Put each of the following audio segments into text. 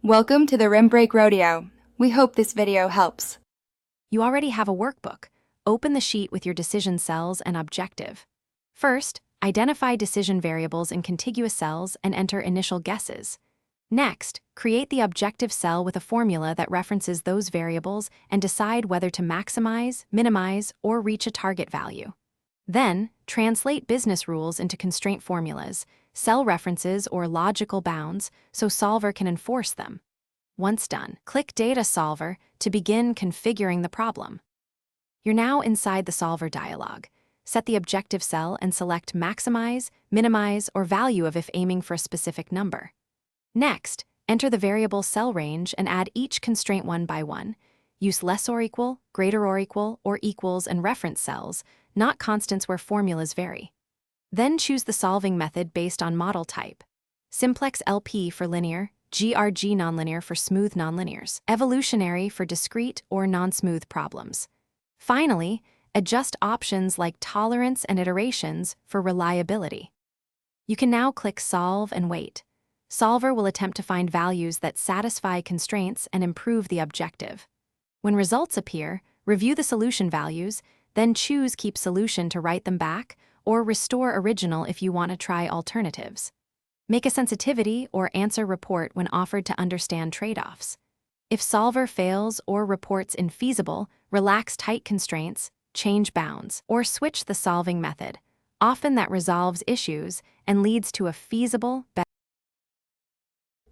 Welcome to the Rim Break Rodeo. We hope this video helps. You already have a workbook. Open the sheet with your decision cells and objective. First, identify decision variables in contiguous cells and enter initial guesses. Next, create the objective cell with a formula that references those variables and decide whether to maximize, minimize, or reach a target value. Then, translate business rules into constraint formulas, cell references, or logical bounds so Solver can enforce them. Once done, click Data Solver to begin configuring the problem. You're now inside the Solver dialog. Set the objective cell and select Maximize, Minimize, or Value of if aiming for a specific number. Next, enter the variable cell range and add each constraint one by one. Use less or equal, greater or equals and reference cells, not constants where formulas vary. Then choose the solving method based on model type. Simplex LP for linear, GRG nonlinear for smooth nonlinears, evolutionary for discrete or non-smooth problems. Finally, adjust options like tolerance and iterations for reliability. You can now click Solve and wait. Solver will attempt to find values that satisfy constraints and improve the objective. When results appear, review the solution values, then choose Keep Solution to write them back, or Restore Original if you want to try alternatives. Make a sensitivity or answer report when offered to understand trade-offs. If Solver fails or reports infeasible, relax tight constraints, change bounds, or switch the solving method. Often that resolves issues and leads to a feasible,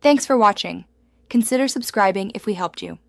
Thanks for watching. Consider subscribing if we helped you.